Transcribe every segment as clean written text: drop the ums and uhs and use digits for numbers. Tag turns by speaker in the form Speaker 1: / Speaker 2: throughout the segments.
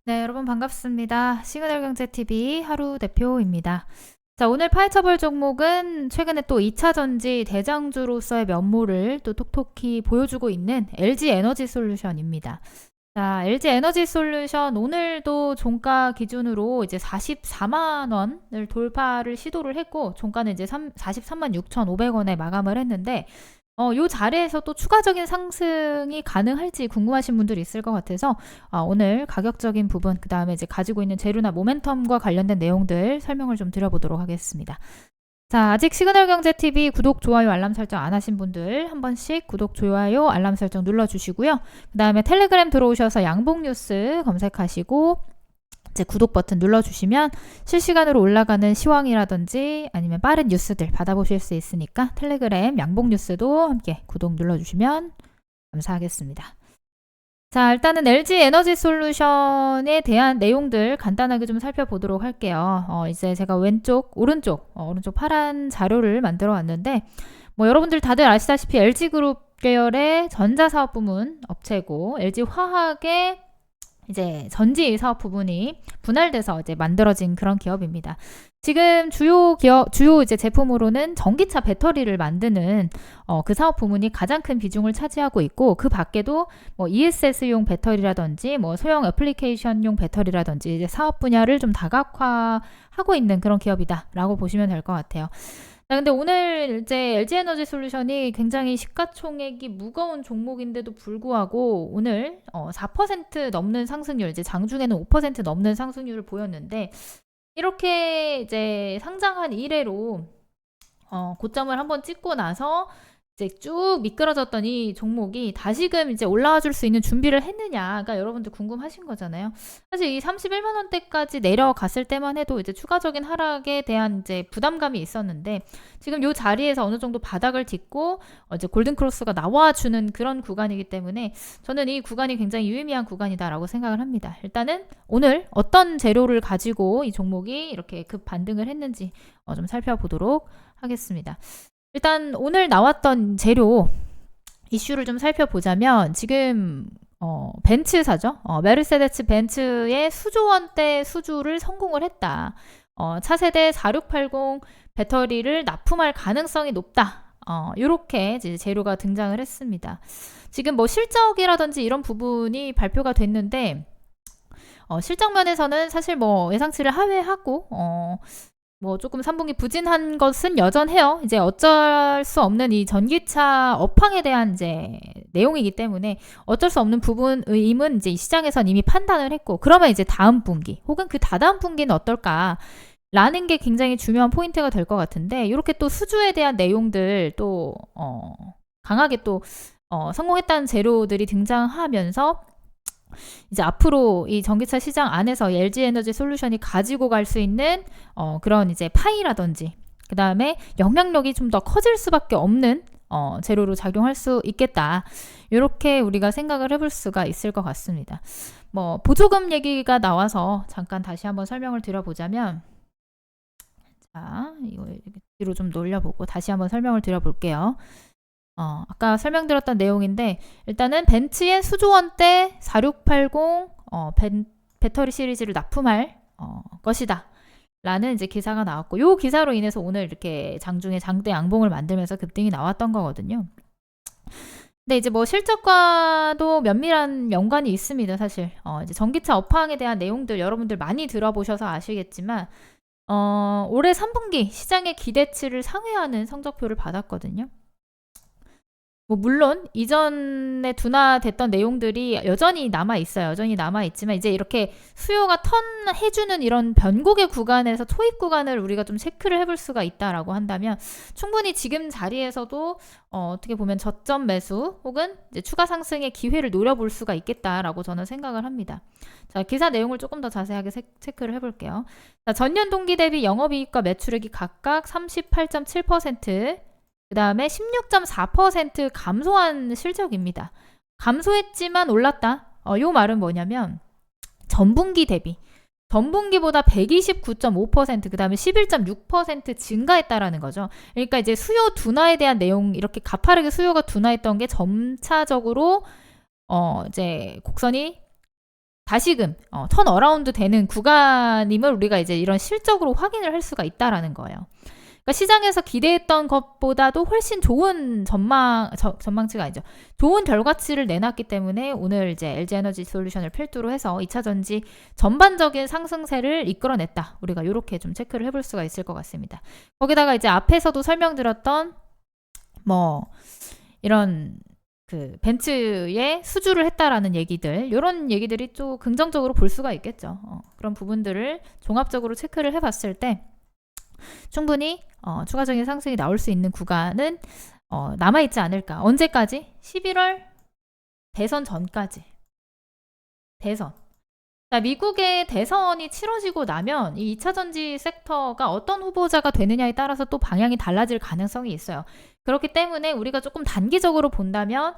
Speaker 1: 네, 여러분 반갑습니다. 시그널경제TV 하루 대표입니다. 자, 오늘 파헤쳐볼 종목은 최근에 또 2차 전지 대장주로서의 면모를 또 톡톡히 보여주고 있는 LG 에너지 솔루션입니다. 자, LG 에너지 솔루션 오늘도 종가 기준으로 이제 44만 원을 돌파를 시도를 했고, 종가는 이제 43만 6,500원에 마감을 했는데, 요 자리에서 또 추가적인 상승이 가능할지 궁금하신 분들이 있을 것 같아서 오늘 가격적인 부분, 그 다음에 이제 가지고 있는 재료나 모멘텀과 관련된 내용들 설명을 좀 드려보도록 하겠습니다. 자, 아직 시그널경제TV 구독, 좋아요, 알람 설정 안 하신 분들 한 번씩 구독, 좋아요, 알람 설정 눌러주시고요. 그 다음에 텔레그램 들어오셔서 양봉뉴스 검색하시고 이제 구독 버튼 눌러주시면 실시간으로 올라가는 시황이라든지 아니면 빠른 뉴스들 받아보실 수 있으니까 텔레그램 양봉뉴스도 함께 구독 눌러주시면 감사하겠습니다. 자, 일단은 LG 에너지 솔루션에 대한 내용들 간단하게 좀 살펴보도록 할게요. 이제 제가 오른쪽 파란 자료를 만들어 왔는데, 뭐 여러분들 다들 아시다시피 LG그룹 계열의 전자사업 부문 업체고, LG화학의 이제 전지 사업 부분이 분할돼서 이제 만들어진 그런 기업입니다. 지금 주요 이제 제품으로는 전기차 배터리를 만드는 그 사업 부문이 가장 큰 비중을 차지하고 있고, 그 밖에도 뭐 ESS용 배터리라든지 뭐 소형 애플리케이션용 배터리라든지 이제 사업 분야를 좀 다각화하고 있는 그런 기업이다라고 보시면 될 것 같아요. 자, 근데 오늘 이제 LG 에너지 솔루션이 굉장히 시가총액이 무거운 종목인데도 불구하고 오늘 4% 넘는 상승률, 이제 장중에는 5% 넘는 상승률을 보였는데, 이렇게 이제 상장한 이래로 고점을 한번 찍고 나서 이제 쭉 미끄러졌던 이 종목이 다시금 이제 올라와 줄 수 있는 준비를 했느냐가 여러분들 궁금하신 거잖아요. 사실 이 31만 원대까지 내려갔을 때만 해도 이제 추가적인 하락에 대한 이제 부담감이 있었는데, 지금 이 자리에서 어느 정도 바닥을 딛고 이제 골든 크로스가 나와주는 그런 구간이기 때문에 저는 이 구간이 굉장히 유의미한 구간이다라고 생각을 합니다. 일단은 오늘 어떤 재료를 가지고 이 종목이 이렇게 급 반등을 했는지 좀 살펴보도록 하겠습니다. 일단 오늘 나왔던 재료 이슈를 좀 살펴보자면, 지금 벤츠사죠. 메르세데스 벤츠의 수조 원대 수주를 성공을 했다. 차세대 4680 배터리를 납품할 가능성이 높다. 이렇게 이제 재료가 등장을 했습니다. 지금 뭐 실적이라든지 이런 부분이 발표가 됐는데, 실적 면에서는 사실 뭐 예상치를 하회하고 뭐 조금 3분기 부진한 것은 여전해요. 이제 어쩔 수 없는 이 전기차 업황에 대한 이제 내용이기 때문에 어쩔 수 없는 부분임은 이제 이 시장에선 이미 판단을 했고, 그러면 이제 다음 분기 혹은 그 다다음 분기는 어떨까? 라는 게 굉장히 중요한 포인트가 될 것 같은데, 이렇게 또 수주에 대한 내용들 또 강하게 또 성공했다는 재료들이 등장하면서 이제 앞으로 이 전기차 시장 안에서 LG 에너지 솔루션이 가지고 갈 수 있는 그런 이제 파이라든지, 그 다음에 영향력이 좀 더 커질 수밖에 없는 재료로 작용할 수 있겠다. 이렇게 우리가 생각을 해볼 수가 있을 것 같습니다. 뭐 보조금 얘기가 나와서 잠깐 다시 한번 설명을 드려보자면, 자, 이거 뒤로 좀 놀려보고 다시 한번 설명을 드려볼게요. 아까 설명드렸던 내용인데, 일단은 벤츠의 수조원대 4680 배터리 시리즈를 납품할 것이다 라는 이제 기사가 나왔고, 요 기사로 인해서 오늘 이렇게 장중에 장대 양봉을 만들면서 급등이 나왔던 거거든요. 근데 이제 뭐 실적과도 면밀한 연관이 있습니다. 사실 이제 전기차 업황에 대한 내용들 여러분들 많이 들어보셔서 아시겠지만, 올해 3분기 시장의 기대치를 상회하는 성적표를 받았거든요. 뭐 물론 이전에 둔화됐던 내용들이 여전히 남아있어요. 여전히 남아있지만 이제 이렇게 수요가 턴해주는 이런 변곡의 구간에서 초입 구간을 우리가 좀 체크를 해볼 수가 있다라고 한다면, 충분히 지금 자리에서도 어떻게 보면 저점 매수 혹은 이제 추가 상승의 기회를 노려볼 수가 있겠다라고 저는 생각을 합니다. 자, 기사 내용을 조금 더 자세하게 체크를 해볼게요. 자, 전년 동기 대비 영업이익과 매출액이 각각 38.7%, 그 다음에 16.4% 감소한 실적입니다. 감소했지만 올랐다. 요 말은 뭐냐면 전분기 대비 전분기보다 129.5%, 그 다음에 11.6% 증가했다라는 거죠. 그러니까 이제 수요 둔화에 대한 내용, 이렇게 가파르게 수요가 둔화했던 게 점차적으로 이제 곡선이 다시금 1000어라운드 되는 구간임을 우리가 이제 이런 실적으로 확인을 할 수가 있다라는 거예요. 그러니까 시장에서 기대했던 것보다도 훨씬 좋은 전망치가 아니죠. 좋은 결과치를 내놨기 때문에 오늘 이제 LG에너지 솔루션을 필두로 해서 2차 전지 전반적인 상승세를 이끌어냈다. 우리가 이렇게 좀 체크를 해볼 수가 있을 것 같습니다. 거기다가 이제 앞에서도 설명드렸던 이런 그 벤츠에 수주를 했다라는 얘기들, 이런 얘기들이 또 긍정적으로 볼 수가 있겠죠. 그런 부분들을 종합적으로 체크를 해봤을 때 충분히 추가적인 상승이 나올 수 있는 구간은 남아있지 않을까. 언제까지? 11월 대선 전까지. 대선. 자, 미국의 대선이 치러지고 나면 이 2차 전지 섹터가 어떤 후보자가 되느냐에 따라서 또 방향이 달라질 가능성이 있어요. 그렇기 때문에 우리가 조금 단기적으로 본다면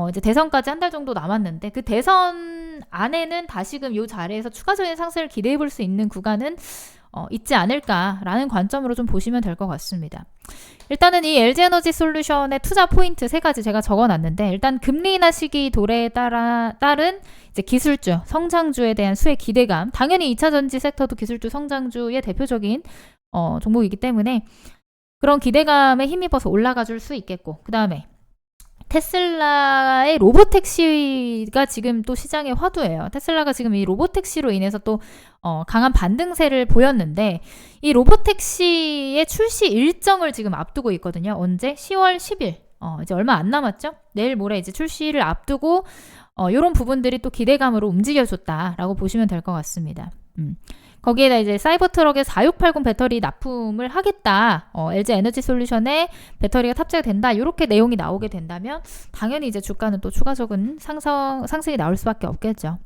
Speaker 1: 이제 대선까지 한 달 정도 남았는데 그 대선 안에는 다시금 이 자리에서 추가적인 상승을 기대해 볼 수 있는 구간은 있지 않을까라는 관점으로 좀 보시면 될 것 같습니다. 일단은 이 LG에너지 솔루션의 투자 포인트 3가지 제가 적어놨는데, 일단 금리 인하 시기 도래에 따른 이제 기술주, 성장주에 대한 수혜 기대감. 당연히 2차 전지 섹터도 기술주, 성장주의 대표적인 종목이기 때문에 그런 기대감에 힘입어서 올라가 줄 수 있겠고, 그 다음에 테슬라의 로보택시가 지금 또 시장의 화두예요. 테슬라가 지금 이 로보택시로 인해서 또 강한 반등세를 보였는데, 이 로보택시의 출시 일정을 지금 앞두고 있거든요. 언제? 10월 10일. 이제 얼마 안 남았죠? 내일 모레 이제 출시를 앞두고 이런 부분들이 또 기대감으로 움직여줬다라고 보시면 될 것 같습니다. 거기에다 이제 사이버트럭에 4680 배터리 납품을 하겠다. LG 에너지 솔루션에 배터리가 탑재가 된다. 이렇게 내용이 나오게 된다면 당연히 이제 주가는 또 추가적인 상승이 나올 수밖에 없겠죠.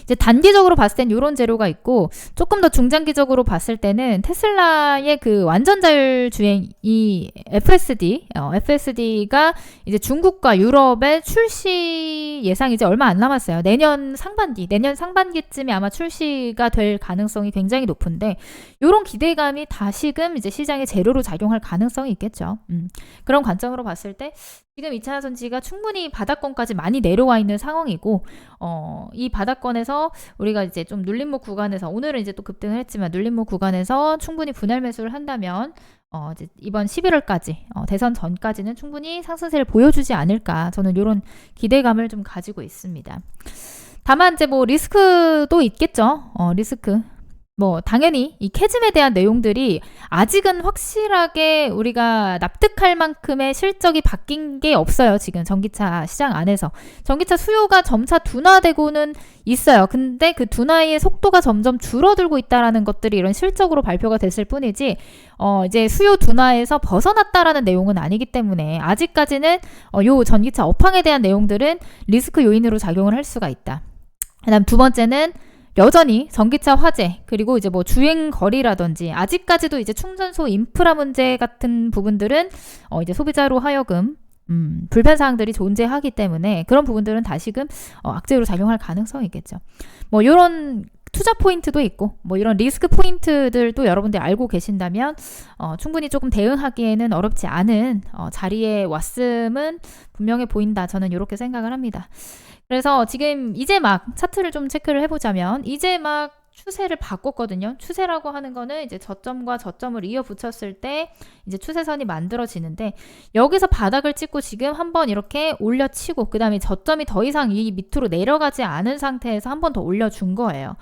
Speaker 1: 이제 단기적으로 봤을 땐 이런 재료가 있고, 조금 더 중장기적으로 봤을 때는 테슬라의 그 완전 자율 주행 이 FSD가 이제 중국과 유럽의 출시 예상이 이제 얼마 안 남았어요. 내년 상반기쯤에 아마 출시가 될 가능성이 굉장히 높은데, 이런 기대감이 다시금 이제 시장의 재료로 작용할 가능성이 있겠죠. 그런 관점으로 봤을 때 지금 2차 전지가 충분히 바닥권까지 많이 내려와 있는 상황이고, 이 바닥권에서 우리가 이제 좀 눌림목 구간에서, 오늘은 이제 또 급등을 했지만 눌림목 구간에서 충분히 분할 매수를 한다면 이제 이번 11월까지 대선 전까지는 충분히 상승세를 보여주지 않을까, 저는 이런 기대감을 좀 가지고 있습니다. 다만 이제 리스크도 있겠죠. 리스크. 당연히 이 캐즘에 대한 내용들이 아직은 확실하게 우리가 납득할 만큼의 실적이 바뀐 게 없어요. 지금 전기차 시장 안에서. 전기차 수요가 점차 둔화되고는 있어요. 근데 그 둔화의 속도가 점점 줄어들고 있다라는 것들이 이런 실적으로 발표가 됐을 뿐이지, 이제 수요 둔화에서 벗어났다라는 내용은 아니기 때문에 아직까지는 요 전기차 업황에 대한 내용들은 리스크 요인으로 작용을 할 수가 있다. 그다음 두 번째는 여전히 전기차 화재, 그리고 이제 주행 거리라든지 아직까지도 이제 충전소 인프라 문제 같은 부분들은 이제 소비자로 하여금 불편 사항들이 존재하기 때문에 그런 부분들은 다시금 악재로 작용할 가능성이 있겠죠. 이런 투자 포인트도 있고 이런 리스크 포인트들도 여러분들이 알고 계신다면 충분히 조금 대응하기에는 어렵지 않은 자리에 왔음은 분명해 보인다. 저는 이렇게 생각을 합니다. 그래서 지금 이제 막 차트를 좀 체크를 해보자면 이제 막 추세를 바꿨거든요. 추세라고 하는 거는 이제 저점과 저점을 이어 붙였을 때 이제 추세선이 만들어지는데, 여기서 바닥을 찍고 지금 한번 이렇게 올려치고 그 다음에 저점이 더 이상 이 밑으로 내려가지 않은 상태에서 한번 더 올려준 거예요.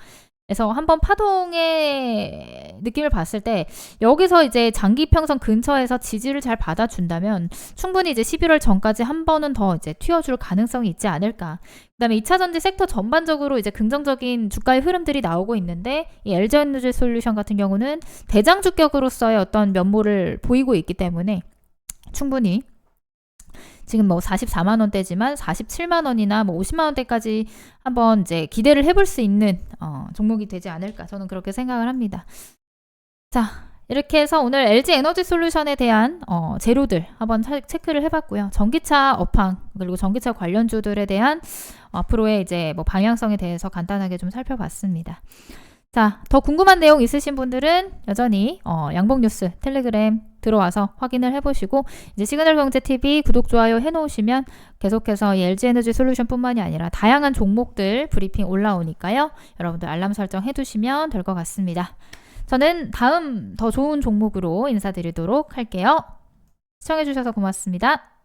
Speaker 1: 그래서 한번 파동의 느낌을 봤을 때 여기서 이제 장기 평선 근처에서 지지를 잘 받아준다면 충분히 이제 11월 전까지 한 번은 더 이제 튀어줄 가능성이 있지 않을까. 그다음에 2차 전지 섹터 전반적으로 이제 긍정적인 주가의 흐름들이 나오고 있는데, 이 LG에너지 솔루션 같은 경우는 대장 주격으로서의 어떤 면모를 보이고 있기 때문에 충분히 지금 44만 원대지만 47만 원이나 50만 원대까지 한번 이제 기대를 해볼 수 있는 종목이 되지 않을까, 저는 그렇게 생각을 합니다. 자, 이렇게 해서 오늘 LG 에너지 솔루션에 대한 재료들 한번 체크를 해봤고요. 전기차 업황 그리고 전기차 관련주들에 대한 앞으로의 이제 방향성에 대해서 간단하게 좀 살펴봤습니다. 자, 더 궁금한 내용 있으신 분들은 여전히 양봉뉴스 텔레그램 들어와서 확인을 해보시고 이제 시그널경제TV 구독, 좋아요 해놓으시면 계속해서 이 LG에너지솔루션뿐만이 아니라 다양한 종목들 브리핑 올라오니까요. 여러분들 알람 설정 해두시면 될 것 같습니다. 저는 다음 더 좋은 종목으로 인사드리도록 할게요. 시청해주셔서 고맙습니다.